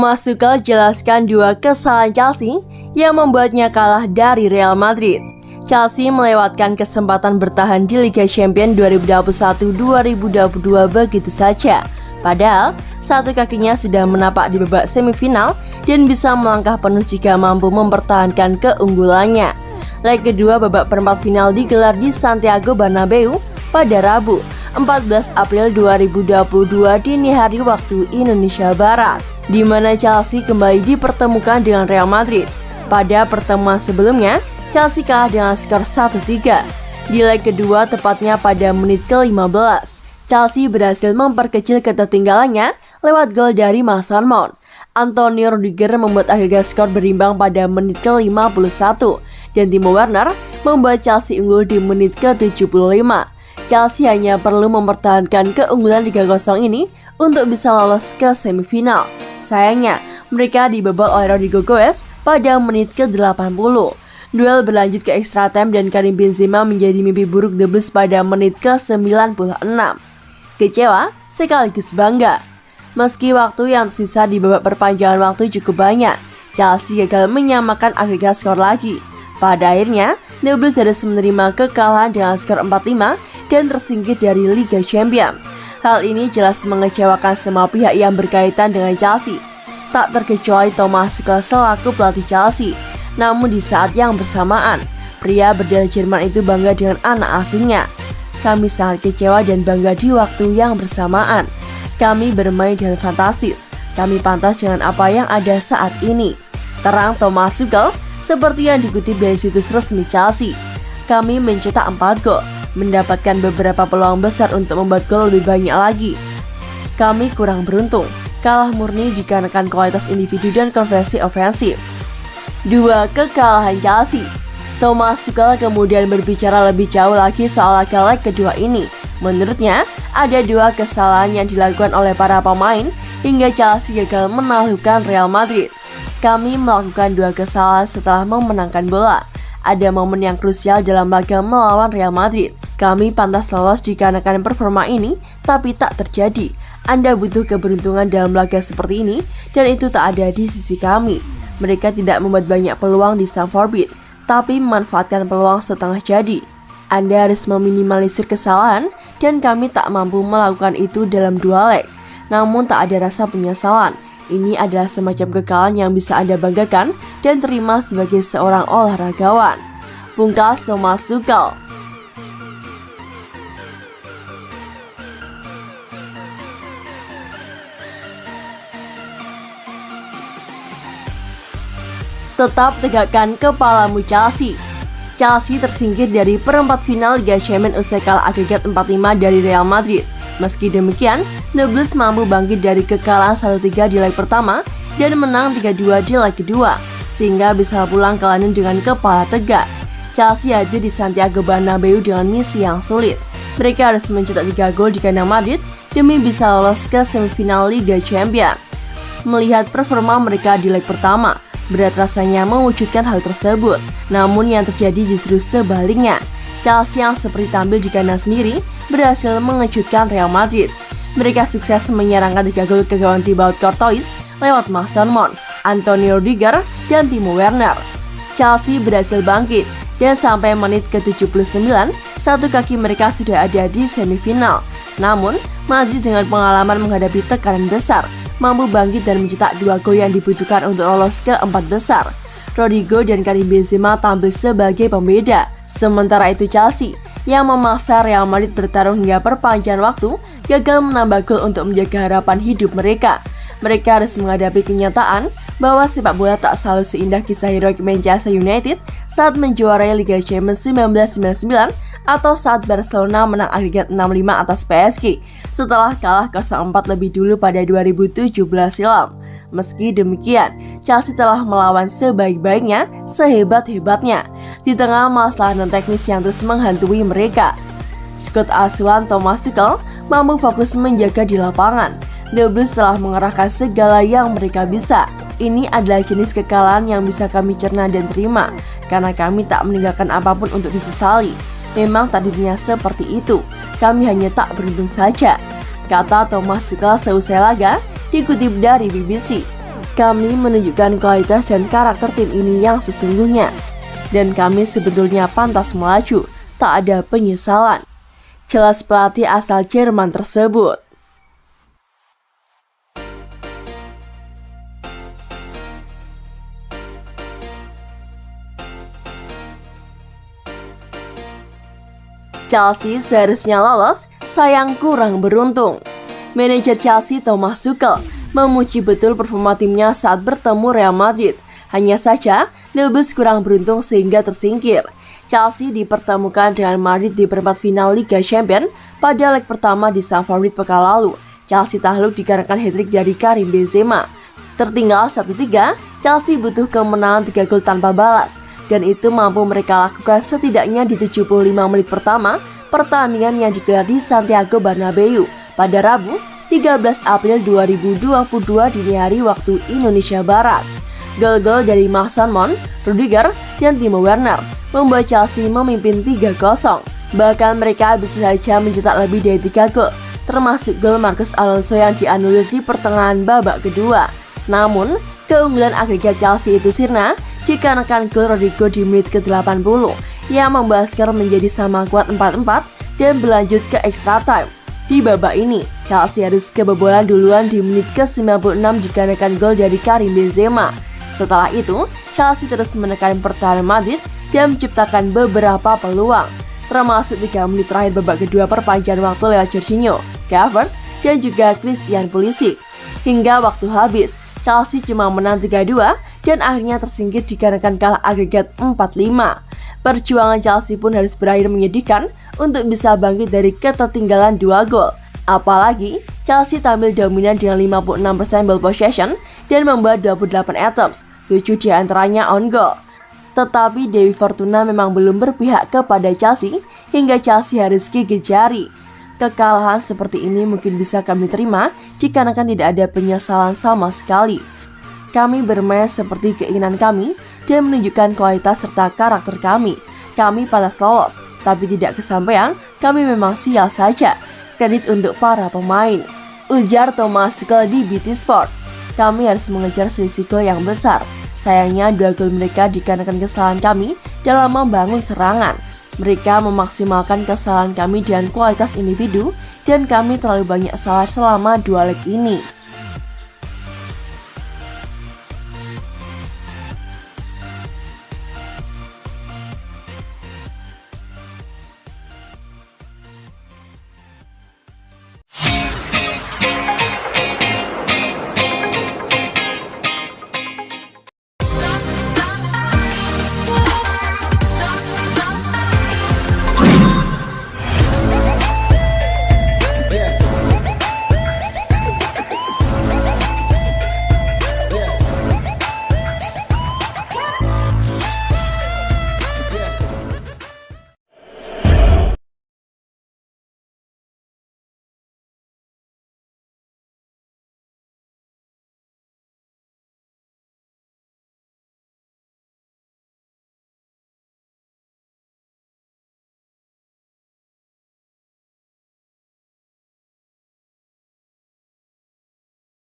Thomas Tuchel jelaskan dua kesalahan Chelsea yang membuatnya kalah dari Real Madrid. Chelsea melewatkan kesempatan bertahan di Liga Champions 2021-2022 begitu saja. Padahal, satu kakinya sudah menapak di babak semifinal dan bisa melangkah penuh jika mampu mempertahankan keunggulannya. Leg kedua babak perempat final digelar di Santiago Bernabeu pada Rabu, 14 April 2022 dini hari waktu Indonesia Barat, di mana Chelsea kembali dipertemukan dengan Real Madrid. Pada pertemuan sebelumnya, Chelsea kalah dengan skor 1-3. Di leg kedua, tepatnya pada menit ke-15, Chelsea berhasil memperkecil ketertinggalannya lewat gol dari Mason Mount. Antonio Rudiger membuat agregat skor berimbang pada menit ke-51 dan Timo Werner membuat Chelsea unggul di menit ke-75. Chelsea hanya perlu mempertahankan keunggulan 3-0 ini untuk bisa lolos ke semifinal. Sayangnya, mereka dibobol oleh Rodrigo Goes pada menit ke-80. Duel berlanjut ke extra time dan Karim Benzema menjadi mimpi buruk The Blues pada menit ke-96. Kecewa sekaligus bangga. Meski waktu yang tersisa di babak perpanjangan waktu cukup banyak, Chelsea gagal menyamakan agregat skor lagi. Pada akhirnya, The Blues harus menerima kekalahan dengan skor 4-5 dan tersingkir dari Liga Champions. Hal ini jelas mengecewakan semua pihak yang berkaitan dengan Chelsea, tak terkecuali Thomas Tuchel selaku pelatih Chelsea. Namun di saat yang bersamaan, pria berdarah Jerman itu bangga dengan anak asingnya. Kami sangat kecewa dan bangga di waktu yang bersamaan. Kami bermain dengan fantastis. Kami pantas dengan apa yang ada saat ini, terang Thomas Tuchel seperti yang dikutip dari situs resmi Chelsea. Kami mencetak 4 gol, mendapatkan beberapa peluang besar untuk membuat gol lebih banyak lagi. Kami kurang beruntung, kalah murni dikarenakan kualitas individu dan konversi ofensif. 2. Kekalahan Chelsea. Thomas Tuchel kemudian berbicara lebih jauh lagi soal laga leg kedua ini. Menurutnya, ada 2 kesalahan yang dilakukan oleh para pemain hingga Chelsea gagal menaklukkan Real Madrid. Kami melakukan 2 kesalahan setelah memenangkan bola. Ada momen yang krusial dalam laga melawan Real Madrid. Kami pantas lolos dikarenakan performa ini, tapi tak terjadi. Anda butuh keberuntungan dalam laga seperti ini, dan itu tak ada di sisi kami. Mereka tidak membuat banyak peluang di Stamford Bridge, tapi memanfaatkan peluang setengah jadi. Anda harus meminimalisir kesalahan, dan kami tak mampu melakukan itu dalam 2 leg. Namun tak ada rasa penyesalan. Ini adalah semacam kekalahan yang bisa Anda banggakan dan terima sebagai seorang olahragawan. Pungkas Thomas Tuchel. Tetap tegakkan kepalamu Chelsea. Chelsea tersingkir dari perempat final Liga Champions usai kalah agregat 4-5 dari Real Madrid. Meski demikian, The Blues mampu bangkit dari kekalahan 1-3 di leg pertama dan menang 3-2 di leg kedua, sehingga bisa pulang ke London dengan kepala tegak. Chelsea hadir di Santiago Bernabeu dengan misi yang sulit. Mereka harus mencetak 3 gol di kandang Madrid demi bisa lolos ke semifinal Liga Champions. Melihat performa mereka di leg pertama, berat rasanya mewujudkan hal tersebut. Namun yang terjadi justru sebaliknya. Chelsea yang seperti tampil di kandang sendiri berhasil mengejutkan Real Madrid. Mereka sukses menyerangkan 3 gol ke gawang Thibaut Courtois lewat Mason Mount, Antonio Rudiger, dan Timo Werner. Chelsea berhasil bangkit dan sampai menit ke-79, satu kaki mereka sudah ada di semifinal. Namun, Madrid dengan pengalaman menghadapi tekanan besar mampu bangkit dan mencetak 2 gol yang dibutuhkan untuk lolos ke 4 besar. Rodrigo dan Karim Benzema tampil sebagai pembeda. Sementara itu Chelsea yang memaksa Real Madrid bertarung hingga perpanjangan waktu gagal menambah gol untuk menjaga harapan hidup mereka. Mereka harus menghadapi kenyataan bahwa sepak bola tak selalu seindah kisah heroik Manchester United saat menjuarai Liga Champions 1999 atau saat Barcelona menang agregat 6-5 atas PSG setelah kalah 0-4 lebih dulu pada 2017 silam. Meski demikian, Chelsea telah melawan sebaik-baiknya, sehebat-hebatnya di tengah masalah non-teknis yang terus menghantui mereka. Skuad asuhan Thomas Tuchel mampu fokus menjaga di lapangan. The Blues telah mengerahkan segala yang mereka bisa. Ini adalah jenis kekalahan yang bisa kami cerna dan terima, karena kami tak meninggalkan apapun untuk disesali. Memang takdirnya seperti itu, kami hanya tak beruntung saja, kata Thomas Tuchel seusai laga, dikutip dari BBC. Kami menunjukkan kualitas dan karakter tim ini yang sesungguhnya. Dan kami sebetulnya pantas melaju, tak ada penyesalan. Jelas pelatih asal Jerman tersebut. Chelsea seharusnya lolos, sayang kurang beruntung. Manajer Chelsea Thomas Tuchel memuji betul performa timnya saat bertemu Real Madrid. Hanya saja, The Blues kurang beruntung sehingga tersingkir. Chelsea dipertemukan dengan Madrid di perempat final Liga Champions pada leg pertama di Stamford pekan lalu. Chelsea takluk dikarenakan hat-trick dari Karim Benzema. Tertinggal 1-3, Chelsea butuh kemenangan 3 gol tanpa balas. Dan itu mampu mereka lakukan setidaknya di 75 menit pertama pertandingan yang digelar di Santiago Bernabeu pada Rabu 13 April 2022 dini hari waktu Indonesia Barat. Gol-gol dari Mason Mount, Rudiger, dan Timo Werner membuat Chelsea memimpin 3-0. Bahkan mereka bisa saja mencetak lebih dari 3 gol, termasuk gol Marcos Alonso yang dianulir di pertengahan babak kedua. Namun, keunggulan agregat Chelsea itu sirna dikarenakan gol Rodrigo di menit ke-80 yang membawa skor menjadi sama kuat 4-4 dan berlanjut ke extra time. Di babak ini, Chelsea harus kebobolan duluan di menit ke-96 dikarenakan gol dari Karim Benzema. Setelah itu, Chelsea terus menekan pertahanan Madrid dan menciptakan beberapa peluang, termasuk 3 menit terakhir babak kedua perpanjangan waktu lewat Jorginho, Havertz, dan juga Christian Pulisic. Hingga waktu habis, Chelsea cuma menang 3-2 dan akhirnya tersingkir dikarenakan kalah agregat 4-5. Perjuangan Chelsea pun harus berakhir menyedihkan untuk bisa bangkit dari ketertinggalan 2 gol. Apalagi, Chelsea tampil dominan dengan 56% ball possession dan membuat 28 attempts, 7 diantaranya on goal. Tetapi Dewi Fortuna memang belum berpihak kepada Chelsea hingga Chelsea harus gigit jari. Kekalahan seperti ini mungkin bisa kami terima dikarenakan tidak ada penyesalan sama sekali. Kami bermain seperti keinginan kami dan menunjukkan kualitas serta karakter kami. Kami pantas lolos, tapi tidak kesampaian, kami memang sial saja. Kredit untuk para pemain, ujar Thomas Tuchel di BT Sport. Kami harus mengejar selisih gol yang besar. Sayangnya 2 gol mereka dikarenakan kesalahan kami dalam membangun serangan. Mereka memaksimalkan kesalahan kami dengan kualitas individu dan kami terlalu banyak salah selama 2 leg ini.